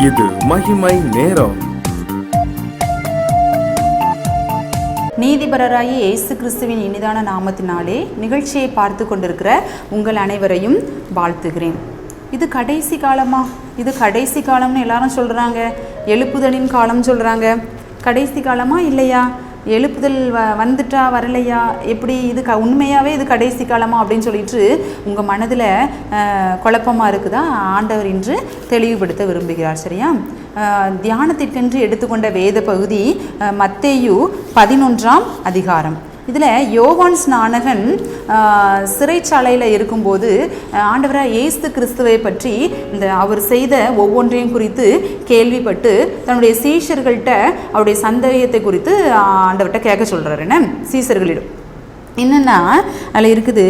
இது மகிமை நேரம். நீதிபரராகிய இயேசு கிறிஸ்துவின் இனிதான நாமத்தினாலே நிகழ்ச்சியை பார்த்து கொண்டிருக்கிற உங்கள் அனைவரையும் வாழ்த்துகிறேன். இது கடைசி காலமா? இது கடைசி காலம்னு எல்லாரும் சொல்கிறாங்க. எழுப்புதலின் காலம் சொல்கிறாங்க. கடைசி காலமா இல்லையா? எழுப்புதல் வந்துட்டா வரலையா? எப்படி இது உண்மையாகவே இது கடைசி காலமா அப்படின்னு சொல்லிட்டு உங்கள் மனதில் குழப்பமாக இருக்குதா? ஆண்டவர் இன்று தெளிவுபடுத்த விரும்புகிறார். சரியா? தியானத்திற்கென்று எடுத்துக்கொண்ட வேத பகுதி மத்தேயு 11ஆம் அதிகாரம். இதில் யோவான் ஸ்நானகன் சிறைச்சாலையில் இருக்கும்போது ஆண்டவராக இயேசு கிறிஸ்துவை பற்றி அவர் செய்த ஒவ்வொன்றையும் குறித்து கேள்விப்பட்டு தன்னுடைய சீஷர்கள்ட்ட அவருடைய சந்தேகத்தை குறித்து ஆண்டவர்கிட்ட கேட்க சொல்கிறார். என்ன சீஷர்களிடம் என்னென்னா அதில் இருக்குது,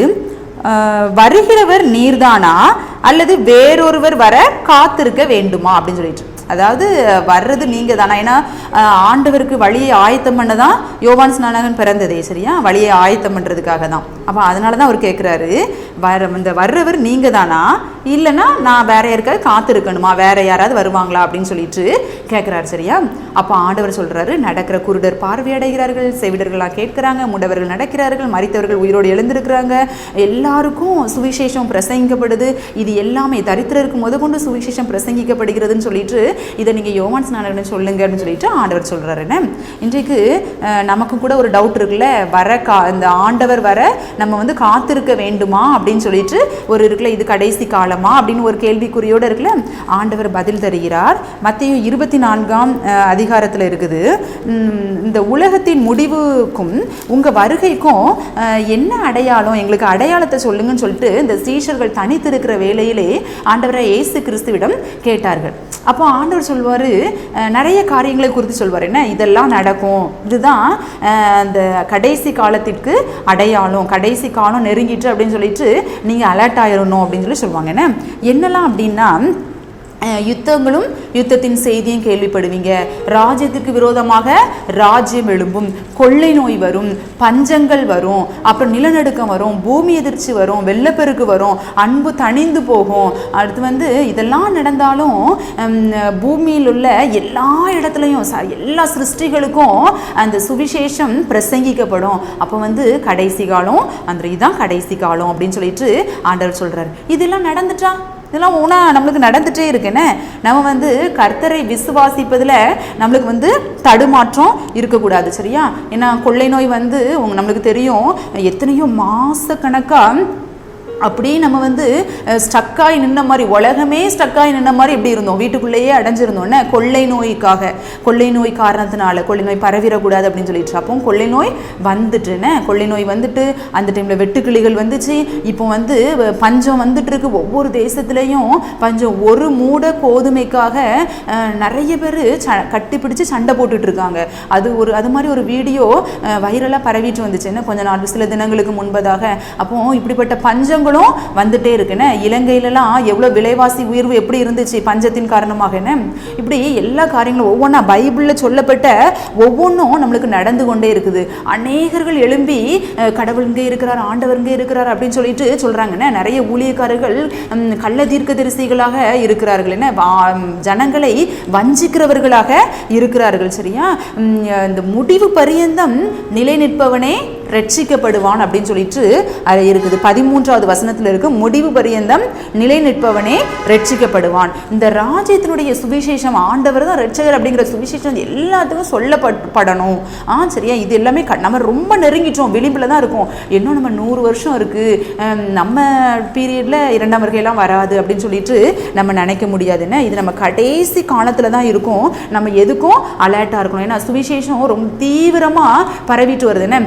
வருகிறவர் நீர்தானா அல்லது வேறொருவர் வர காத்திருக்க வேண்டுமா அப்படின்னு சொல்லிட்டு. அதாவது வர்றது நீங்கள் தானா? ஏன்னா ஆண்டவருக்கு வழியை ஆயத்தம் பண்ண தான் யோவான் ஸ்நானகன் பிறந்ததே. சரியா? வழியை ஆயத்தம் பண்ணுறதுக்காக தான். அப்போ அதனால தான் அவர் கேட்குறாரு, இந்த வர்றவர் நீங்கள் தானா, இல்லைன்னா நான் வேற யாருக்காவது காத்திருக்கணுமா, வேற யாராவது வருவாங்களா அப்படின்னு சொல்லிட்டு கேட்குறாரு. சரியா? அப்போ ஆண்டவர் சொல்கிறாரு, நடக்கிற குருடர் பார்வையடைகிறார்கள், செவிடர்களாக கேட்குறாங்க, முடவர்கள் நடக்கிறார்கள், மரித்தவர்கள் உயிரோடு எழுந்திருக்கிறாங்க, எல்லாருக்கும் சுவிசேஷம் பிரசங்கிக்கப்படுது. இது எல்லாமே தரித்திரருக்கு முதற்கொண்டு சுவிசேஷம் பிரசங்கிக்கப்படுகிறதுன்னு சொல்லிட்டு இதை நீங்கள் யோவான் ஸ்நானகன் சொல்லுங்க அப்படின்னு சொல்லிட்டு ஆண்டவர் சொல்கிறாரு. இன்றைக்கு நமக்கும் கூட ஒரு டவுட் இருக்குல்ல, இந்த ஆண்டவர் வர நம்ம காத்திருக்க வேண்டுமா அப்படின்னு சொல்லிட்டு ஒரு இருக்குல்ல, இது கடைசி காலமா அப்படின்னு ஒரு கேள்விக்குறியோடு இருக்குல்ல. ஆண்டவர் பதில் தருகிறார். மத்தேயு 24ஆம் அதிகாரத்தில் இருக்குது, இந்த உலகத்தின் முடிவுக்கும் உங்கள் வருகைக்கும் என்ன அடையாளம், எங்களுக்கு அடையாளத்தை சொல்லுங்கன்னு சொல்லிட்டு இந்த சீஷர்கள் தனித்திருக்கிற வேளையிலே ஆண்டவரை இயேசு கிறிஸ்துவிடம் கேட்டார்கள். அப்போ ஆண்டவர் சொல்வார், நிறைய காரியங்களை குறித்து சொல்வார். என்ன இதெல்லாம் நடக்கும், இதுதான் அந்த கடைசி காலத்திற்கு அடையாளம், கடைசி காலம் நெருங்கிட்டு அப்படின்னு சொல்லிட்டு நீங்கள் அலர்ட் ஆயிடணும் அப்படின்னு சொல்லி சொல்லுவாங்க. என்னெல்லாம் அப்படின்னா, யுத்தங்களும் யுத்தத்தின் செய்தியும் கேள்விப்படுவீங்க, ராஜ்யத்துக்கு விரோதமாக ராஜ்யம் எழும்பும், கொள்ளை நோய் வரும், பஞ்சங்கள் வரும், அப்புறம் நிலநடுக்கம் வரும், பூமி எதிர்ச்சி வரும், வெள்ளப்பெருக்கு வரும், அன்பு தணிந்து போகும். அடுத்து இதெல்லாம் நடந்தாலும் பூமியில் உள்ள எல்லா இடத்துலையும் எல்லா சிருஷ்டிகளுக்கும் அந்த சுவிசேஷம் பிரசங்கிக்கப்படும். அப்போ கடைசி காலம், இதுதான் கடைசி காலம் அப்படின்னு சொல்லிட்டு ஆண்டவர் சொல்றாரு. இதெல்லாம் நடந்துட்டா, இதெல்லாம் நம்மளுக்கு நடந்துகிட்டே இருக்குன்னு நம்ம கர்த்தரை விசுவாசிப்பதில் நம்மளுக்கு தடுமாற்றம் இருக்கக்கூடாது. சரியா? ஏன்னா கொள்ளை நோய் நம்மளுக்கு தெரியும், எத்தனையோ மாசக்கணக்காக அப்படியே நம்ம ஸ்டக்காகி நின்ன மாதிரி, உலகமே ஸ்டக்காகி நின்ன மாதிரி எப்படி இருந்தோம், வீட்டுக்குள்ளேயே அடைஞ்சிருந்தோன்னே கொள்ளை நோய்க்காக, கொள்ளை நோய் காரணத்தினால கொள்ளை நோய் பரவிடக்கூடாது அப்படின்னு சொல்லிட்டு. அப்போ கொள்ளை நோய் வந்துட்டுன்னு, கொள்ளை நோய் வந்துட்டு அந்த டைமில் வெட்டுக்கிளிகள் வந்துச்சு. இப்போ பஞ்சம் வந்துட்டு இருக்கு ஒவ்வொரு தேசத்துலேயும் பஞ்சம். ஒரு மூட கோதுமைக்காக நிறைய பேர் கட்டிப்பிடிச்சு சண்டை போட்டுட்டு இருக்காங்க. அது மாதிரி ஒரு வீடியோ வைரலாக பரவிட்டு வந்துச்சு என்ன கொஞ்ச நாள், சில தினங்களுக்கு முன்பதாக. அப்போ இப்படிப்பட்ட பஞ்சங்கள் வந்துட்டே இருக்குன்னு. இலங்கையிலலாம் எவ்வளவு விலைவாசி உயர்வு எப்படி இருந்துச்சு பஞ்சத்தின் காரணமாக. இப்படி எல்லா காரியங்களும் ஒவ்வொன்றா பைபிளில் சொல்லப்பட்ட ஒவ்வொன்றும் நம்மளுக்கு நடந்து கொண்டே இருக்குது. அநேகர்கள் எழும்பி கடவுள் இங்கே இருக்கிறார், ஆண்டவர் இங்கே இருக்கிறார் அப்படின்னு சொல்லிட்டு சொல்றாங்க. நிறைய ஊழியக்காரர்கள் கள்ள தீர்க்கதரிசிகளாக இருக்கிறார்கள். ஜனங்களை வஞ்சிக்கிறவர்களாக இருக்கிறார்கள். சரியா? இந்த முடிவு பரியந்தம் நிலை நிற்பவனே ரட்சிக்கப்படுவான் அப்படின்னு சொல்லிட்டு அது இருக்குது. 13வது வசனத்தில் இருக்கு, முடிவு பரியந்தம் நிலை நிற்பவனே ரட்சிக்கப்படுவான். இந்த ராஜ்யத்தினுடைய சுவிசேஷம், ஆண்டவர் தான் ரட்சகர் அப்படிங்கிற சுவிசேஷம் எல்லாத்துக்கும் சொல்லப்படணும். சரியா? இது எல்லாமே நம்ம ரொம்ப நெருங்கிட்டோம், விளிம்பில் தான் இருக்கும். இன்னும் நம்ம 100 வருஷம் இருக்கு, நம்ம பீரியட்ல 2ஆம் வருகையெல்லாம் வராது அப்படின்னு சொல்லிட்டு நம்ம நினைக்க முடியாதுன்னு. இது நம்ம கடைசி காலத்தில் தான் இருக்கும். நம்ம எதுக்கும் அலர்ட்டாக இருக்கணும். ஏன்னா சுவிசேஷம் ரொம்ப தீவிரமாக பரவிட்டு வருதுன்னு.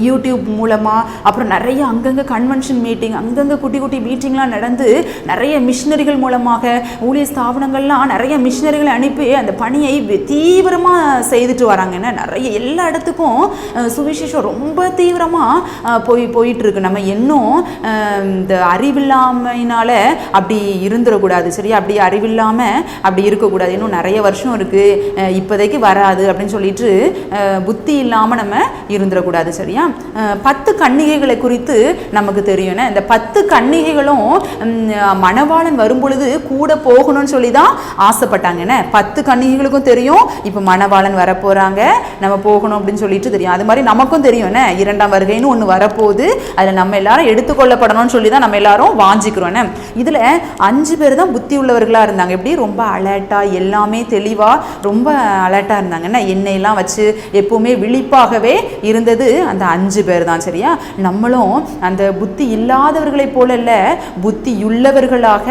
யூடியூப் மூலமாக, அப்புறம் நிறைய அங்கங்கே கன்வென்ஷன் மீட்டிங், அங்கங்கே குட்டி குட்டி மீட்டிங்லாம் நடந்து நிறைய மிஷினரிகள் மூலமாக ஊழிய ஸ்தாபனங்கள்லாம் நிறைய மிஷினரிகளை அனுப்பி அந்த பணியை தீவிரமாக செய்துட்டு வராங்கன்னா. நிறைய எல்லா இடத்துக்கும் சுவிசேஷம் ரொம்ப தீவிரமாக போயிட்டுருக்கு. நம்ம இன்னும் இந்த அறிவில்லாமையினால் அப்படி இருந்துடக்கூடாது. சரியா? அப்படி அறிவில்லாமல் அப்படி இருக்கக்கூடாது. இன்னும் நிறைய வருஷம் இருக்குது, இப்போதைக்கு வராது அப்படின்னு சொல்லிட்டு புத்தி இல்லாமல் நம்ம இருந்துடக்கூடாது. சரியா? சரியா? 10 கன்னிகைகளை குறித்து நமக்கு தெரியும். இந்த 10 கன்னிகைகளும் மணவாளன் வரும்பொழுது கூட போகணும்னு சொல்லி தான் ஆசைப்பட்டாங்க. 10 கன்னிகைகளுக்கும் தெரியும் இப்போ மணவாளன் வரப்போறாங்க, நம்ம போகணும் அப்படின்னு சொல்லிட்டு தெரியும். அது மாதிரி நமக்கும் தெரியும், இரண்டாம் வருகைன்னு ஒன்று வரப்போகுது, அதில் நம்ம எல்லாரும் எடுத்துக்கொள்ளப்படணும்னு சொல்லி தான் நம்ம எல்லாரும் வாஞ்சிக்கிறோம். இதில் 5 பேர் தான் புத்தி உள்ளவர்களாக இருந்தாங்க. எப்படி? ரொம்ப அலர்ட்டாக, எல்லாமே தெளிவாக, ரொம்ப அலர்ட்டாக இருந்தாங்கன்னா எண்ணெயெல்லாம் வச்சு எப்பவுமே விழிப்பாகவே இருந்தது அந்த 5 பேர் தான். சரியா? நம்மளும் அந்த புத்தி இல்லாதவர்களை போல இல்லை, புத்தியுள்ளவர்களாக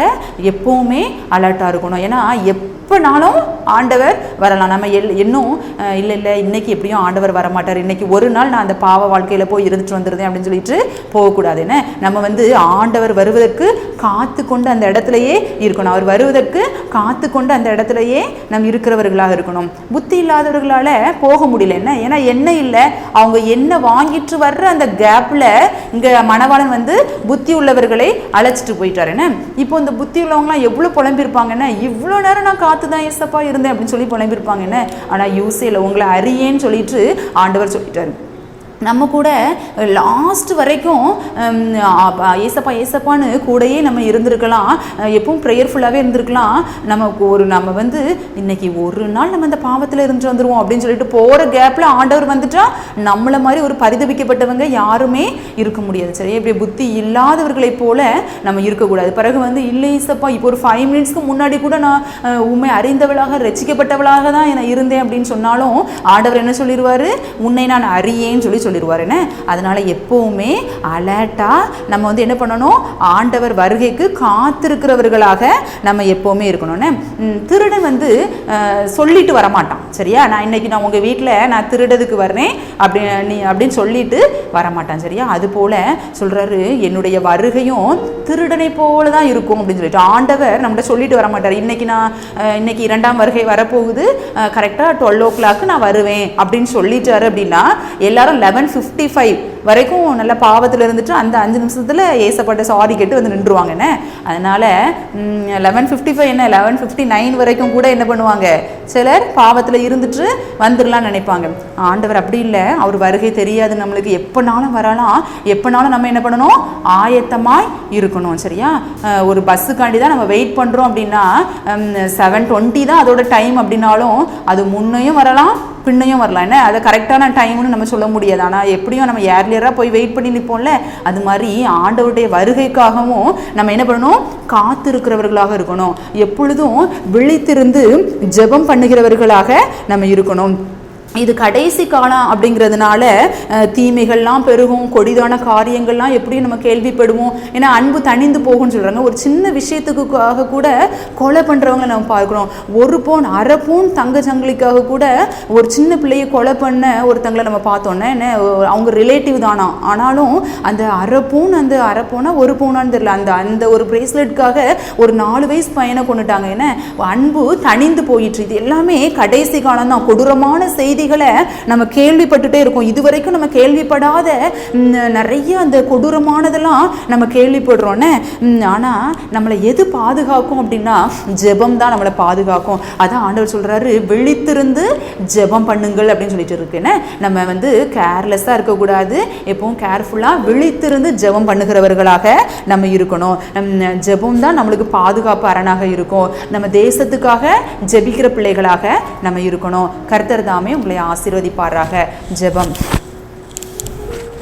எப்பவுமே அலர்ட்டாக இருக்கணும். ஏன்னா எப்போனாலும் ஆண்டவர் வரலாம். நம்ம இன்னும் இல்லை இன்னைக்கு எப்படியும் ஆண்டவர் வரமாட்டார், இன்னைக்கு ஒரு நாள் நான் அந்த பாவ வாழ்க்கையில் போய் இருந்துட்டு வந்துருந்தேன் அப்படின்னு சொல்லிட்டு போகக்கூடாது. என்ன, நம்ம ஆண்டவர் வருவதற்கு காத்து கொண்டு அந்த இடத்துலையே இருக்கணும். அவர் வருவதற்கு காத்து கொண்டு அந்த இடத்துலையே நம்ம இருக்கிறவர்களாக இருக்கணும். புத்தி இல்லாதவர்களால் போக முடியல. என்ன, ஏன்னா எண்ணெய் இல்லை, அவங்க எண்ணெய் வாங்கிட்டு வர்ற அந்த கேப்பில் இங்கே மணவாளன் புத்தி உள்ளவர்களை அழைச்சிட்டு போயிட்டார். என்ன, இப்போ இந்த புத்தி உள்ளவங்களாம் எவ்வளோ புலம்பிருப்பாங்கன்னா, இவ்வளோ நேரம் நான் காத்து தான் ஏசப்பா இருந்தேன் அப்படின்னு சொல்லி புலம்பிருப்பாங்க. என்ன, ஆனால் யூசேல உங்களை அறியேன்னு சொல்லிட்டு ஆண்டவர் சொல்லிட்டாரு. நம்ம கூட லாஸ்ட் வரைக்கும் ஏசப்பா ஏசப்பான்னு கூடயே நம்ம இருந்திருக்கலாம், எப்பவும் ப்ரேயர்ஃபுல்லாகவே இருந்திருக்கலாம். நம்ம இன்னைக்கு ஒரு நாள் நம்ம அந்த பாவத்தில் இருந்துட்டு வந்துடுவோம் அப்படின்னு சொல்லிட்டு போகிற கேப்பில் ஆண்டவர் வந்துட்டா நம்மளை மாதிரி ஒரு பரிதபிக்கப்பட்டவங்க யாருமே இருக்க முடியாது. சரி, இப்படி புத்தி இல்லாதவர்களை போல நம்ம இருக்கக்கூடாது. பிறகு இல்லை ஏசப்பா, இப்போ ஒரு 5 மினிட்ஸ்க்கு முன்னாடி கூட நான் உண்மை அறிந்தவளாக ரட்சிக்கப்பட்டவளாக தான் நான் இருந்தேன் அப்படின்னு சொன்னாலும் ஆண்டவர் என்ன சொல்லிடுவார்? உன்னை நான் அறியேன்னு சொல்லிடுவார். என்ன, அதனால எப்பவுமே அலர்ட்டா நம்ம என்ன பண்ணணும்? ஆண்டவர் வருகைக்கு காத்திருக்கிறவர்களாக நம்ம எப்பவுமே இருக்கணும். திருடன் சொல்லிட்டு வரமாட்டான். சரியா? நான் இன்னைக்கு உங்க வீட்டில் நான் திருடதுக்கு வர்றேன் அப்படின்னு சொல்லிட்டு வரமாட்டான். சரியா? அது போல சொல்றாரு, என்னுடைய வருகையும் திருடனை போல தான் இருக்கும் அப்படின்னு சொல்லிட்டு ஆண்டவர் நம்மகிட்ட சொல்லிட்டு வரமாட்டார். இன்னைக்கு 2ஆம் வருகை வரப்போகுது, கரெக்டாக 12 o'clock நான் வருவேன் அப்படின்னு சொல்லிட்டாரு. அப்படின்னா எல்லாரும் 11:55 வரைக்கும் நல்ல பாவத்தில் இருந்துட்டு அந்த 5 நிமிஷத்தில் ஏசப்பட்ட சாரி கேட்டு நின்றுவாங்கன்னு. அதனால 11:55 என்ன 11:59 வரைக்கும் கூட என்ன பண்ணுவாங்க, சிலர் பாவத்தில் இருந்துட்டு வந்துடலாம்னு நினைப்பாங்க. ஆண்டவர் அப்படி இல்லை, அவர் வருகை தெரியாது நம்மளுக்கு, எப்போனாலும் வரலாம், எப்போனாலும் நம்ம என்ன பண்ணணும்? ஆயத்தமாய் இருக்கணும். சரியா? ஒரு பஸ்ஸுக்காண்டி தான் நம்ம வெயிட் பண்ணுறோம் அப்படின்னா 7:20 தான் அதோட டைம் அப்படின்னாலும் அது முன்னையும் வரலாம் பின்னையும் வரலாம். என்ன, அதை கரெக்டான டைம்னு நம்ம சொல்ல முடியாது. ஆனால் எப்படியும் நம்ம ஏர்லியராக போய் வெயிட் பண்ணி நிற்போம்ல, அது மாதிரி ஆண்டவருடைய வருகைக்காகவும் நம்ம என்ன பண்ணணும்? காத்திருக்கிறவர்களாக இருக்கணும். எப்பொழுதும் விழித்திருந்து ஜெபம் பண்ணுகிறவர்களாக நம்ம இருக்கணும். இது கடைசி காலம் அப்படிங்கிறதுனால தீமைகள்லாம் பெருகும், கொடிதான காரியங்கள்லாம் எப்படியும் நம்ம கேள்விப்படுவோம். ஏன்னா அன்பு தணிந்து போகும்னு சொல்கிறாங்க. ஒரு சின்ன விஷயத்துக்காக கூட கொலை பண்ணுறவங்க நம்ம பார்க்குறோம். 1 பவுன் 1/2 பவுன் தங்க சங்கிலிக்காக கூட ஒரு சின்ன பிள்ளையை கொலை பண்ண ஒருத்தங்களை நம்ம பார்த்தோன்னே, என்ன அவங்க ரிலேட்டிவ் தானா, ஆனாலும் அந்த 1/2 பவுன், அந்த 1/2 பவுனா 1 பவுனான்னு தெரியல, அந்த ஒரு பிரேஸ்லெட்டுக்காக ஒரு 4 வயசு பையனை கொண்டுட்டாங்க. என்ன, அன்பு தணிந்து போயிட்டு. இது எல்லாமே கடைசி காலம் தான். கொடூரமான செய்திகளை நம்ம கேள்விப்பட்டுட்டே இருக்கோம். இதுவரைக்கும் நம்ம கேள்விப்படாத நிறைய அந்த கொடூரமானதெல்லாம் நம்ம கேள்விப்படுறோம். ஆனா நம்மளை எது பாதுகாக்கும் அப்படின்னா ஜெபம் தான் நம்மளை பாதுகாக்கும். அதான் ஆண்டவர் சொல்றாரு, விழித்திருந்து ஜெபம் பண்ணுங்கள் அப்படின்னு சொல்லிட்டு இருக்குன்னு. நம்ம கேர்லெஸ்ஸா இருக்கக்கூடாது, எப்பவும் கேர்ஃபுல்லா விழித்திருந்து ஜெபம் பண்ணுகிறவர்களாக நம்ம இருக்கணும். ஜெபம் தான் நம்மளுக்கு பாதுகாப்பு அரணாக இருக்கும். நம்ம தேசத்துக்காக ஜெபிக்கிற பிள்ளைகளாக நம்ம இருக்கணும். கர்த்தர் தாமே உங்களை ஆசீர்வதிப்பாராக. ஜெபம்.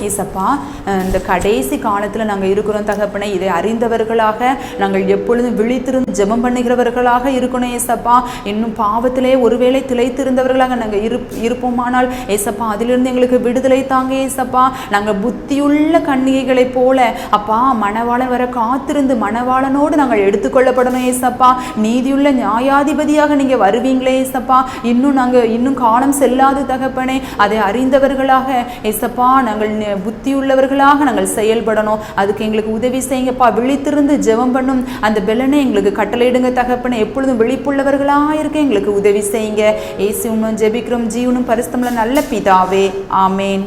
ஏசப்பா, இந்த கடைசி காலத்தில் நாங்கள் இருக்கிறோம் தகப்பனே, இதை அறிந்தவர்களாக நாங்கள் எப்பொழுதும் விழித்திருந்து ஜெபம் பண்ணுகிறவர்களாக இருக்கணும். ஏசப்பா, இன்னும் பாவத்திலே ஒருவேளை திளைத்திருந்தவர்களாக நாங்கள் இருப்போமானால் ஏசப்பா அதிலிருந்து எங்களுக்கு விடுதலை தாங்க. ஏசப்பா, நாங்கள் புத்தியுள்ள கன்னிகைகளைப் போல அப்பா மணவாளன் வர காத்திருந்து மணவாளனோடு நாங்கள் எடுத்துக்கொள்ளப்படணும். ஏசப்பா, நீதியுள்ள நியாயாதிபதியாக நீங்கள் வருவீங்களே ஏசப்பா, இன்னும் காலம் செல்லாது தகப்பனே, அதை அறிந்தவர்களாக ஏசப்பா நாங்கள் புத்தியுள்ளவர்களாக நாங்கள் செயல்படணும். அதுக்கு எங்களுக்கு உதவி செய்யுங்கப்பா. விழித்திருந்து ஜெபம் பண்ணும் அந்த பெலனை எங்களுக்கு கட்டளையிடுங்க தகப்பனே. எப்பொழுதும் விழிப்புள்ளவர்களாக இருக்க எங்களுக்கு உதவி செய்யுங்க. இயேசுவின் ஜெபிக்கிறோம், ஜீவனும் பரிசுத்தமுள்ள நல்ல பிதாவே, ஆமேன்.